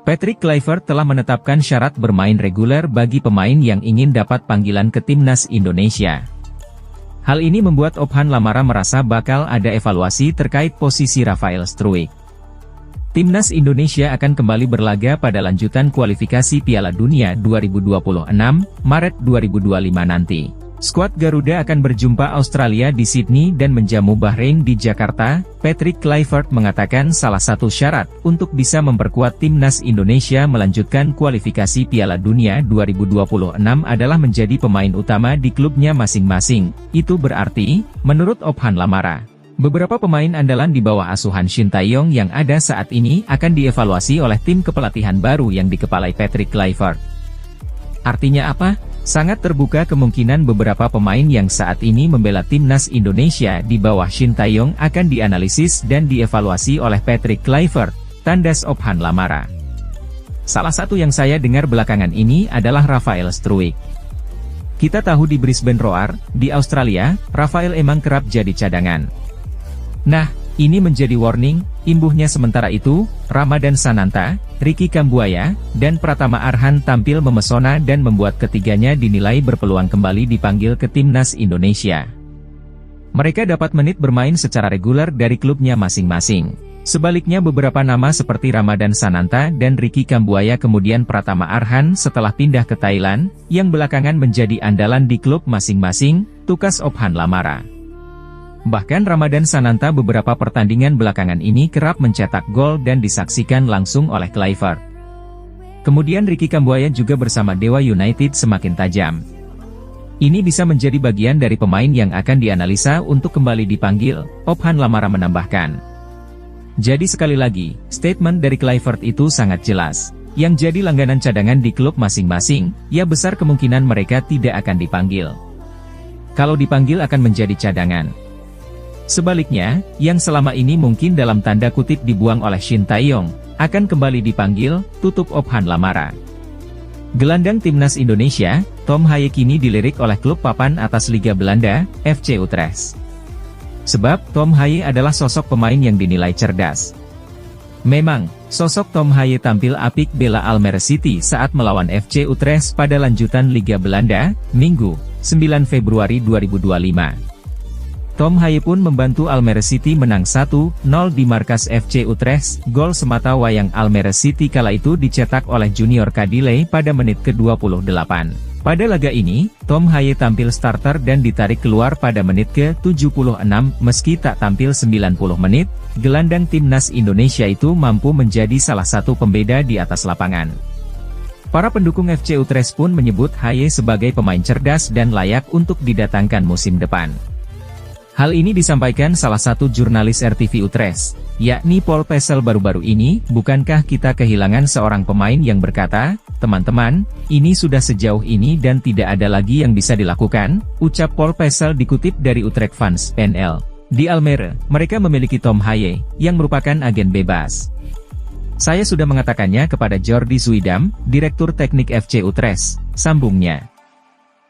Patrick Kluivert telah menetapkan syarat bermain reguler bagi pemain yang ingin dapat panggilan ke timnas Indonesia. Hal ini membuat Ophan Lamara merasa bakal ada evaluasi terkait posisi Rafael Struijk. Timnas Indonesia akan kembali berlaga pada lanjutan kualifikasi Piala Dunia 2026, Maret 2025 nanti. Skuad Garuda akan berjumpa Australia di Sydney dan menjamu Bahrain di Jakarta. Patrick Kluivert mengatakan salah satu syarat untuk bisa memperkuat timnas Indonesia melanjutkan kualifikasi Piala Dunia 2026 adalah menjadi pemain utama di klubnya masing-masing. Itu berarti, menurut Ophan Lamara, beberapa pemain andalan di bawah asuhan Shin Tae-yong yang ada saat ini akan dievaluasi oleh tim kepelatihan baru yang dikepalai Patrick Kluivert. Artinya apa? Sangat terbuka kemungkinan beberapa pemain yang saat ini membela timnas Indonesia di bawah Shin Tae-yong akan dianalisis dan dievaluasi oleh Patrick Kluivert, tandas Ophan Lamara. Salah satu yang saya dengar belakangan ini adalah Rafael Struijk. Kita tahu di Brisbane Roar, di Australia, Rafael emang kerap jadi cadangan. Nah, ini menjadi warning. Imbuhnya sementara itu, Ramadhan Sananta, Ricky Kambuaya, dan Pratama Arhan tampil memesona dan membuat ketiganya dinilai berpeluang kembali dipanggil ke timnas Indonesia. Mereka dapat menit bermain secara reguler dari klubnya masing-masing. Sebaliknya beberapa nama seperti Ramadhan Sananta dan Ricky Kambuaya kemudian Pratama Arhan setelah pindah ke Thailand, yang belakangan menjadi andalan di klub masing-masing, tukas Ophan Lamara. Bahkan Ramadhan Sananta beberapa pertandingan belakangan ini kerap mencetak gol dan disaksikan langsung oleh Kluivert. Kemudian Ricky Kambuaya juga bersama Dewa United semakin tajam. Ini bisa menjadi bagian dari pemain yang akan dianalisa untuk kembali dipanggil, Ophan Lamara menambahkan. Jadi sekali lagi, statement dari Kluivert itu sangat jelas. Yang jadi langganan cadangan di klub masing-masing, ya besar kemungkinan mereka tidak akan dipanggil. Kalau dipanggil akan menjadi cadangan. Sebaliknya, yang selama ini mungkin dalam tanda kutip dibuang oleh Shin Tae-yong, akan kembali dipanggil, tutup Ophan Lamara. Gelandang timnas Indonesia, Tom Haye kini dilirik oleh klub papan atas Liga Belanda, FC Utrecht. Sebab, Tom Haye adalah sosok pemain yang dinilai cerdas. Memang, sosok Tom Haye tampil apik bela Almere City saat melawan FC Utrecht pada lanjutan Liga Belanda, Minggu, 9 Februari 2025. Tom Haye pun membantu Almere City menang 1-0 di markas FC Utrecht. Gol semata wayang Almere City kala itu dicetak oleh Junior Kadile pada menit ke-28. Pada laga ini, Tom Haye tampil starter dan ditarik keluar pada menit ke-76. Meski tak tampil 90 menit, gelandang timnas Indonesia itu mampu menjadi salah satu pembeda di atas lapangan. Para pendukung FC Utrecht pun menyebut Haye sebagai pemain cerdas dan layak untuk didatangkan musim depan. Hal ini disampaikan salah satu jurnalis RTV Utrecht, yakni Paul Pesel baru-baru ini. Bukankah kita kehilangan seorang pemain yang berkata, teman-teman, ini sudah sejauh ini dan tidak ada lagi yang bisa dilakukan, ucap Paul Pesel dikutip dari Utrecht Fans NL. Di Almere, mereka memiliki Tom Haye, yang merupakan agen bebas. Saya sudah mengatakannya kepada Jordi Zuidam, Direktur Teknik FC Utrecht, sambungnya.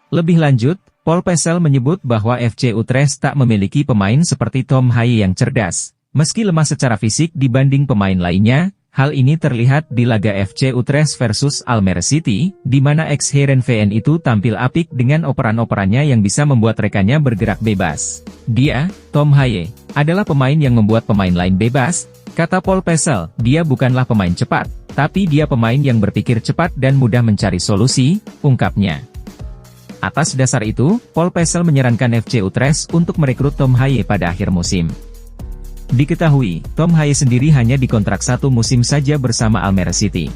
Lebih lanjut, Paul Pesel menyebut bahwa FC Utrecht tak memiliki pemain seperti Tom Haye yang cerdas. Meski lemah secara fisik dibanding pemain lainnya, hal ini terlihat di laga FC Utrecht versus Almere City, di mana ex-Heerenveen itu tampil apik dengan operan-operannya yang bisa membuat rekannya bergerak bebas. Dia, Tom Haye, adalah pemain yang membuat pemain lain bebas, kata Paul Pesel. Dia bukanlah pemain cepat, tapi dia pemain yang berpikir cepat dan mudah mencari solusi, ungkapnya. Atas dasar itu, Paul Pesel menyarankan FC Utrecht untuk merekrut Tom Haye pada akhir musim. Diketahui, Tom Haye sendiri hanya dikontrak 1 musim saja bersama Almere City.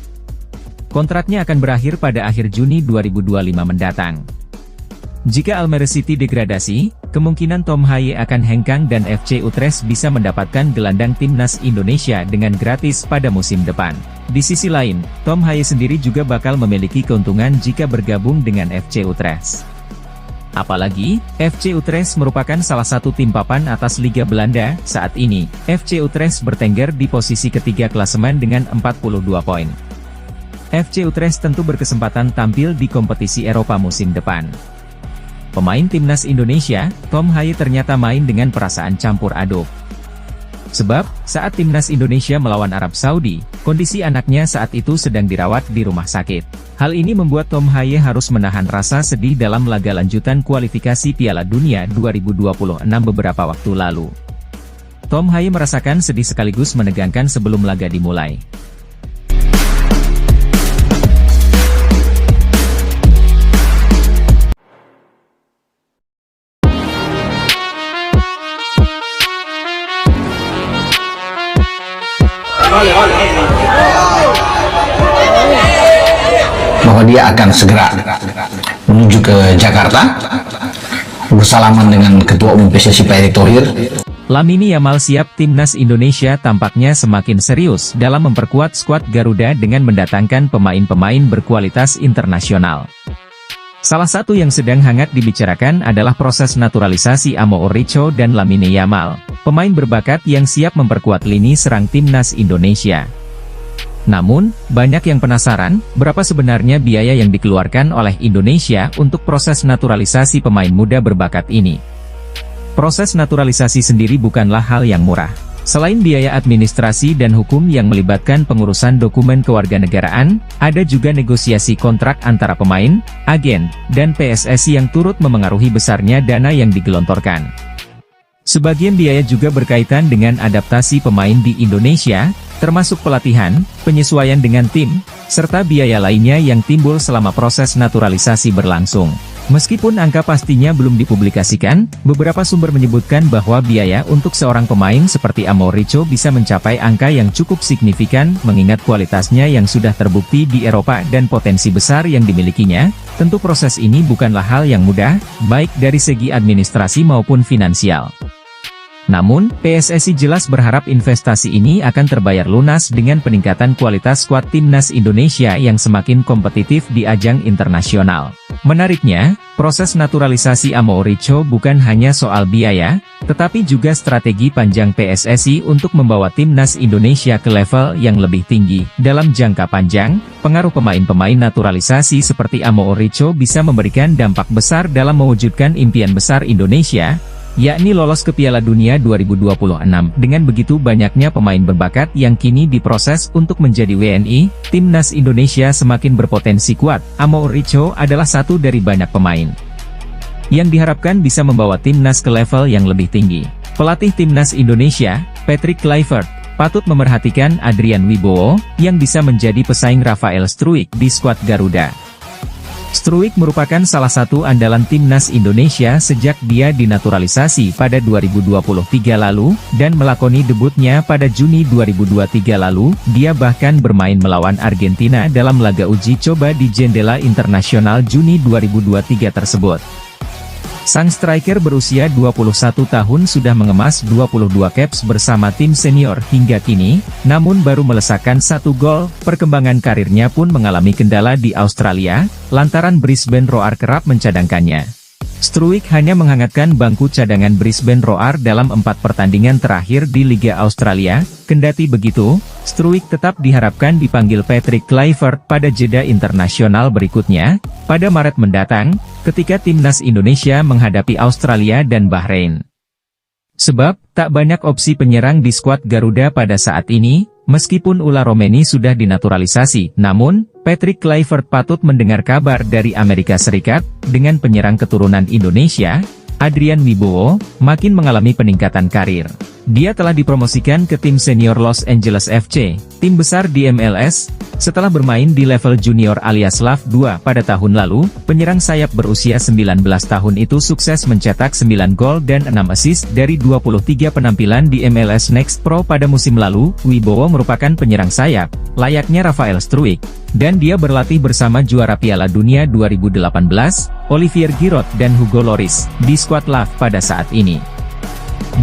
Kontraknya akan berakhir pada akhir Juni 2025 mendatang. Jika Almere City degradasi, kemungkinan Tom Haye akan hengkang dan FC Utrecht bisa mendapatkan gelandang timnas Indonesia dengan gratis pada musim depan. Di sisi lain, Tom Haye sendiri juga bakal memiliki keuntungan jika bergabung dengan FC Utrecht. Apalagi, FC Utrecht merupakan salah satu tim papan atas Liga Belanda. Saat ini, FC Utrecht bertengger di posisi ketiga klasemen dengan 42 poin. FC Utrecht tentu berkesempatan tampil di kompetisi Eropa musim depan. Pemain timnas Indonesia, Tom Haye ternyata main dengan perasaan campur aduk. Sebab, saat timnas Indonesia melawan Arab Saudi, kondisi anaknya saat itu sedang dirawat di rumah sakit. Hal ini membuat Tom Haye harus menahan rasa sedih dalam laga lanjutan kualifikasi Piala Dunia 2026 beberapa waktu lalu. Tom Haye merasakan sedih sekaligus menegangkan sebelum laga dimulai. Bahwa dia akan segera menuju ke Jakarta bersalaman dengan Ketua Umum PSSI Pak Erick Thohir. Lamine Yamal siap. Timnas Indonesia tampaknya semakin serius dalam memperkuat skuad Garuda dengan mendatangkan pemain-pemain berkualitas internasional. Salah satu yang sedang hangat dibicarakan adalah proses naturalisasi Amo Orecho dan Lamine Yamal, pemain berbakat yang siap memperkuat lini serang timnas Indonesia. Namun, banyak yang penasaran, berapa sebenarnya biaya yang dikeluarkan oleh Indonesia untuk proses naturalisasi pemain muda berbakat ini. Proses naturalisasi sendiri bukanlah hal yang murah. Selain biaya administrasi dan hukum yang melibatkan pengurusan dokumen kewarganegaraan, ada juga negosiasi kontrak antara pemain, agen, dan PSSI yang turut memengaruhi besarnya dana yang digelontorkan. Sebagian biaya juga berkaitan dengan adaptasi pemain di Indonesia, termasuk pelatihan, penyesuaian dengan tim, serta biaya lainnya yang timbul selama proses naturalisasi berlangsung. Meskipun angka pastinya belum dipublikasikan, beberapa sumber menyebutkan bahwa biaya untuk seorang pemain seperti Amo Orecho bisa mencapai angka yang cukup signifikan mengingat kualitasnya yang sudah terbukti di Eropa dan potensi besar yang dimilikinya. Tentu proses ini bukanlah hal yang mudah, baik dari segi administrasi maupun finansial. Namun, PSSI jelas berharap investasi ini akan terbayar lunas dengan peningkatan kualitas skuad timnas Indonesia yang semakin kompetitif di ajang internasional. Menariknya, proses naturalisasi Amo Orecho bukan hanya soal biaya, tetapi juga strategi panjang PSSI untuk membawa timnas Indonesia ke level yang lebih tinggi. Dalam jangka panjang, pengaruh pemain-pemain naturalisasi seperti Amo Orecho bisa memberikan dampak besar dalam mewujudkan impian besar Indonesia, yakni lolos ke Piala Dunia 2026. Dengan begitu banyaknya pemain berbakat yang kini diproses untuk menjadi WNI, timnas Indonesia semakin berpotensi kuat. Amo Orecho adalah satu dari banyak pemain yang diharapkan bisa membawa timnas ke level yang lebih tinggi. Pelatih timnas Indonesia, Patrick Kluivert, patut memerhatikan Adrian Wibowo, yang bisa menjadi pesaing Rafael Struijk di skuad Garuda. Struijk merupakan salah satu andalan timnas Indonesia sejak dia dinaturalisasi pada 2023 lalu, dan melakoni debutnya pada Juni 2023 lalu. Dia bahkan bermain melawan Argentina dalam laga uji coba di jendela internasional Juni 2023 tersebut. Sang striker berusia 21 tahun sudah mengemas 22 caps bersama tim senior hingga kini, namun baru melesakkan 1 gol. Perkembangan karirnya pun mengalami kendala di Australia, lantaran Brisbane Roar kerap mencadangkannya. Struijk hanya menghangatkan bangku cadangan Brisbane Roar dalam 4 pertandingan terakhir di Liga Australia. Kendati begitu, Struijk tetap diharapkan dipanggil Patrick Kluivert pada jeda internasional berikutnya, pada Maret mendatang, ketika timnas Indonesia menghadapi Australia dan Bahrain. Sebab, tak banyak opsi penyerang di skuad Garuda pada saat ini. Meskipun Ula Romeni sudah dinaturalisasi, namun, Patrick Kluivert patut mendengar kabar dari Amerika Serikat. Dengan penyerang keturunan Indonesia, Adrian Wibowo, makin mengalami peningkatan karir. Dia telah dipromosikan ke tim senior Los Angeles FC, tim besar di MLS, setelah bermain di level junior alias LAV 2 pada tahun lalu. Penyerang sayap berusia 19 tahun itu sukses mencetak 9 gol dan 6 assist dari 23 penampilan di MLS Next Pro pada musim lalu. Wibowo merupakan penyerang sayap, layaknya Rafael Struijk, dan dia berlatih bersama juara Piala Dunia 2018, Olivier Giroud dan Hugo Lloris, di skuad LAV pada saat ini.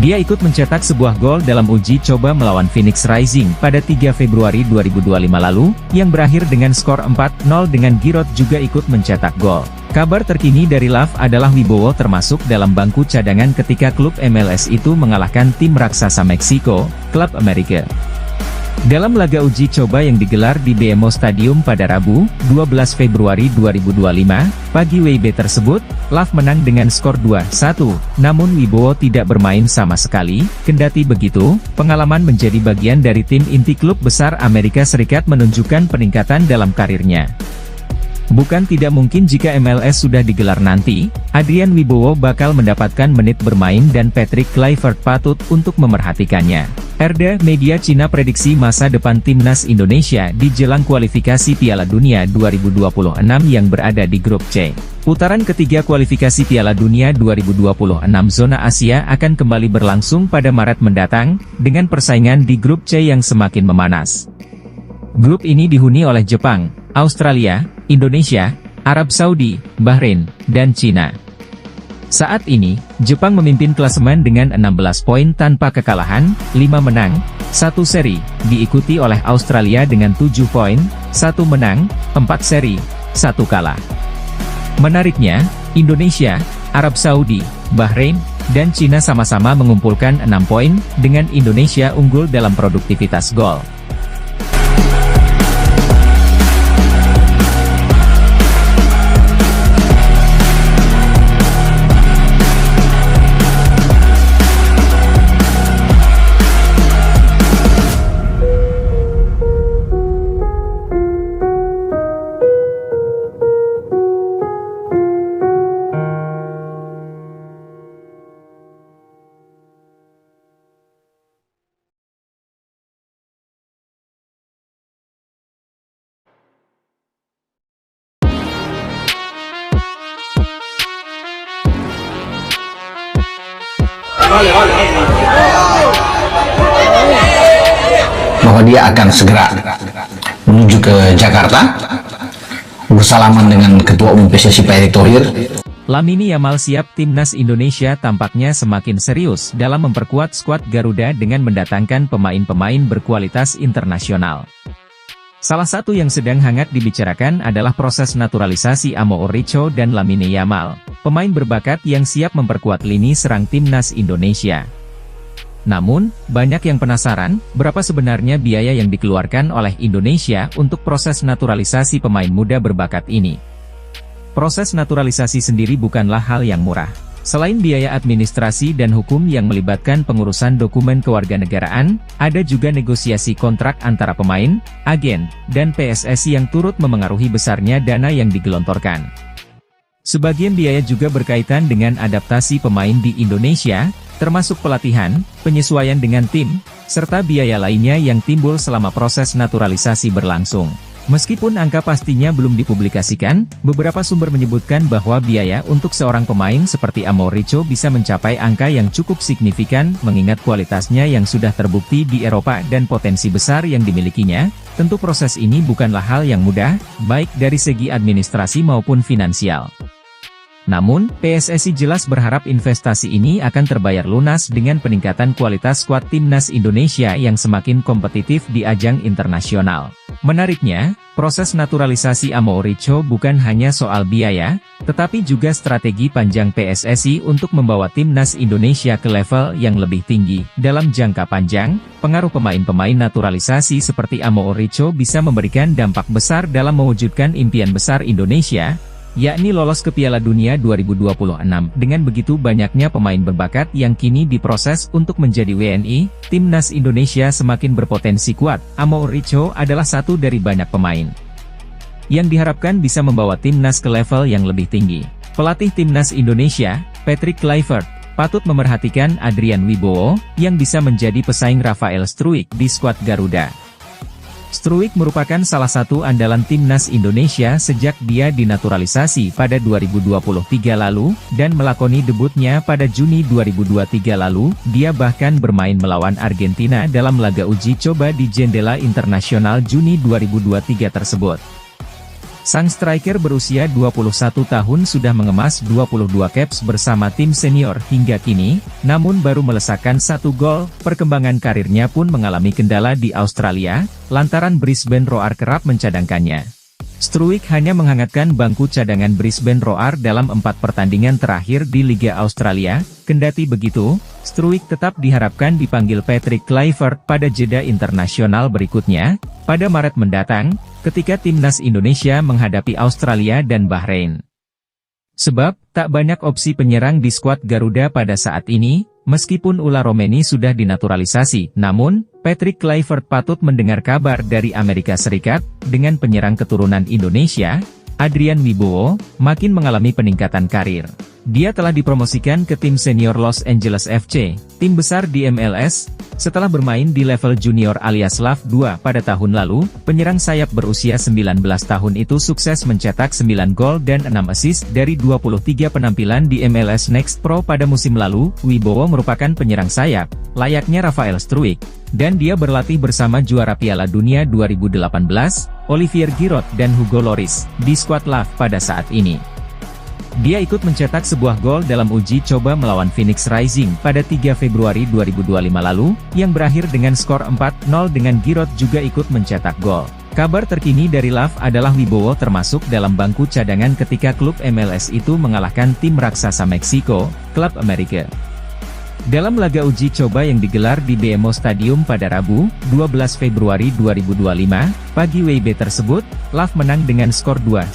Dia ikut mencetak sebuah gol dalam uji coba melawan Phoenix Rising pada 3 Februari 2025 lalu, yang berakhir dengan skor 4-0 dengan Giroud juga ikut mencetak gol. Kabar terkini dari LAV adalah Wibowo termasuk dalam bangku cadangan ketika klub MLS itu mengalahkan tim raksasa Meksiko, Klub Amerika. Dalam laga uji coba yang digelar di BMO Stadium pada Rabu, 12 Februari 2025, pagi WIB tersebut, Love menang dengan skor 2-1, namun Wibowo tidak bermain sama sekali. Kendati begitu, pengalaman menjadi bagian dari tim inti klub besar Amerika Serikat menunjukkan peningkatan dalam karirnya. Bukan tidak mungkin jika MLS sudah digelar nanti, Adrian Wibowo bakal mendapatkan menit bermain dan Patrick Kluivert patut untuk memerhatikannya. RDA Media Cina prediksi masa depan timnas Indonesia di jelang kualifikasi Piala Dunia 2026 yang berada di grup C. Putaran ketiga kualifikasi Piala Dunia 2026 zona Asia akan kembali berlangsung pada Maret mendatang, dengan persaingan di grup C yang semakin memanas. Grup ini dihuni oleh Jepang, Australia, Indonesia, Arab Saudi, Bahrain, dan Cina. Saat ini, Jepang memimpin klasemen dengan 16 poin tanpa kekalahan, 5 menang, 1 seri, diikuti oleh Australia dengan 7 poin, 1 menang, 4 seri, 1 kalah. Menariknya, Indonesia, Arab Saudi, Bahrain, dan Cina sama-sama mengumpulkan 6 poin, dengan Indonesia unggul dalam produktivitas gol. Bahwa dia akan segera menuju ke Jakarta bersalaman dengan Ketua Umum PSSI Pak Erick Thohir. Lamine Yamal siap. Timnas Indonesia tampaknya semakin serius dalam memperkuat skuad Garuda dengan mendatangkan pemain-pemain berkualitas internasional. Salah satu yang sedang hangat dibicarakan adalah proses naturalisasi Amo Ouricho dan Lamine Yamal, pemain berbakat yang siap memperkuat lini serang timnas Indonesia. Namun, banyak yang penasaran, berapa sebenarnya biaya yang dikeluarkan oleh Indonesia untuk proses naturalisasi pemain muda berbakat ini. Proses naturalisasi sendiri bukanlah hal yang murah. Selain biaya administrasi dan hukum yang melibatkan pengurusan dokumen kewarganegaraan, ada juga negosiasi kontrak antara pemain, agen, dan PSSI yang turut memengaruhi besarnya dana yang digelontorkan. Sebagian biaya juga berkaitan dengan adaptasi pemain di Indonesia, termasuk pelatihan, penyesuaian dengan tim, serta biaya lainnya yang timbul selama proses naturalisasi berlangsung. Meskipun angka pastinya belum dipublikasikan, beberapa sumber menyebutkan bahwa biaya untuk seorang pemain seperti Amo Ouricho bisa mencapai angka yang cukup signifikan mengingat kualitasnya yang sudah terbukti di Eropa dan potensi besar yang dimilikinya. Tentu proses ini bukanlah hal yang mudah, baik dari segi administrasi maupun finansial. Namun, PSSI jelas berharap investasi ini akan terbayar lunas dengan peningkatan kualitas skuad timnas Indonesia yang semakin kompetitif di ajang internasional. Menariknya, proses naturalisasi Amo Ouricho bukan hanya soal biaya, tetapi juga strategi panjang PSSI untuk membawa timnas Indonesia ke level yang lebih tinggi. Dalam jangka panjang, pengaruh pemain-pemain naturalisasi seperti Amo Ouricho bisa memberikan dampak besar dalam mewujudkan impian besar Indonesia, yakni lolos ke Piala Dunia 2026. Dengan begitu banyaknya pemain berbakat yang kini diproses untuk menjadi WNI, timnas Indonesia semakin berpotensi kuat. Amo Ouricho adalah satu dari banyak pemain yang diharapkan bisa membawa timnas ke level yang lebih tinggi. Pelatih timnas Indonesia, Patrick Kluivert, patut memerhatikan Adrian Wibowo, yang bisa menjadi pesaing Rafael Struijk di skuad Garuda. Struijk merupakan salah satu andalan timnas Indonesia sejak dia dinaturalisasi pada 2023 lalu, dan melakoni debutnya pada Juni 2023 lalu. Dia bahkan bermain melawan Argentina dalam laga uji coba di jendela internasional Juni 2023 tersebut. Sang striker berusia 21 tahun sudah mengemas 22 caps bersama tim senior hingga kini, namun baru melesakkan 1 gol. Perkembangan karirnya pun mengalami kendala di Australia, lantaran Brisbane Roar kerap mencadangkannya. Struijk hanya menghangatkan bangku cadangan Brisbane Roar dalam 4 pertandingan terakhir di Liga Australia. Kendati begitu, Struijk tetap diharapkan dipanggil Patrick Kluivert pada jeda internasional berikutnya, pada Maret mendatang, ketika timnas Indonesia menghadapi Australia dan Bahrain. Sebab, tak banyak opsi penyerang di skuad Garuda pada saat ini, meskipun Ulla Romeni sudah dinaturalisasi, namun, Patrick Kluivert patut mendengar kabar dari Amerika Serikat, dengan penyerang keturunan Indonesia, Adrian Wibowo, makin mengalami peningkatan karir. Dia telah dipromosikan ke tim senior Los Angeles FC, tim besar di MLS, setelah bermain di level junior alias LAV 2 pada tahun lalu. Penyerang sayap berusia 19 tahun itu sukses mencetak 9 gol dan 6 assist dari 23 penampilan di MLS Next Pro pada musim lalu. Wibowo merupakan penyerang sayap, layaknya Rafael Struijk, dan dia berlatih bersama juara Piala Dunia 2018, Olivier Giroud dan Hugo Lloris, di skuad LAV pada saat ini. Dia ikut mencetak sebuah gol dalam uji coba melawan Phoenix Rising pada 3 Februari 2025 lalu, yang berakhir dengan skor 4-0 dengan Giroud juga ikut mencetak gol. Kabar terkini dari LAV adalah Wibowo termasuk dalam bangku cadangan ketika klub MLS itu mengalahkan tim raksasa Meksiko, Klub Amerika. Dalam laga uji coba yang digelar di BMO Stadium pada Rabu, 12 Februari 2025, pagi WIB tersebut, LAV menang dengan skor 2-1,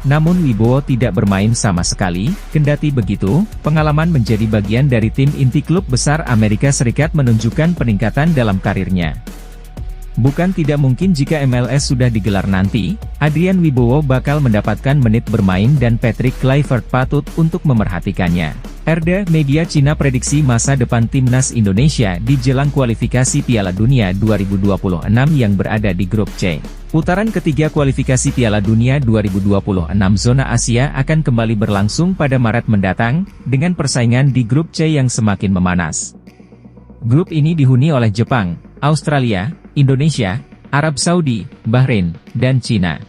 namun Wibowo tidak bermain sama sekali. Kendati begitu, pengalaman menjadi bagian dari tim inti klub besar Amerika Serikat menunjukkan peningkatan dalam karirnya. Bukan tidak mungkin jika MLS sudah digelar nanti, Adrian Wibowo bakal mendapatkan menit bermain dan Patrick Kluivert patut untuk memerhatikannya. RDA Media Cina prediksi masa depan timnas Indonesia di jelang kualifikasi Piala Dunia 2026 yang berada di grup C. Putaran ketiga kualifikasi Piala Dunia 2026 zona Asia akan kembali berlangsung pada Maret mendatang, dengan persaingan di grup C yang semakin memanas. Grup ini dihuni oleh Jepang, Australia, Indonesia, Arab Saudi, Bahrain, dan Cina.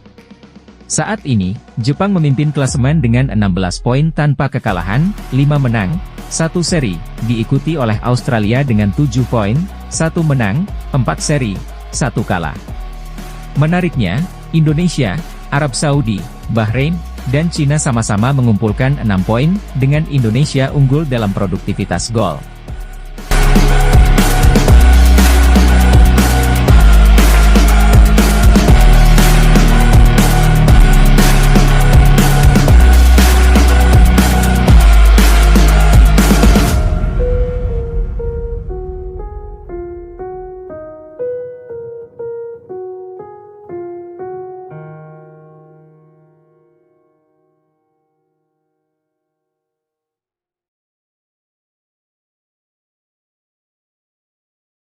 Saat ini, Jepang memimpin klasemen dengan 16 poin tanpa kekalahan, 5 menang, 1 seri, diikuti oleh Australia dengan 7 poin, 1 menang, 4 seri, 1 kalah. Menariknya, Indonesia, Arab Saudi, Bahrain, dan Cina sama-sama mengumpulkan 6 poin, dengan Indonesia unggul dalam produktivitas gol.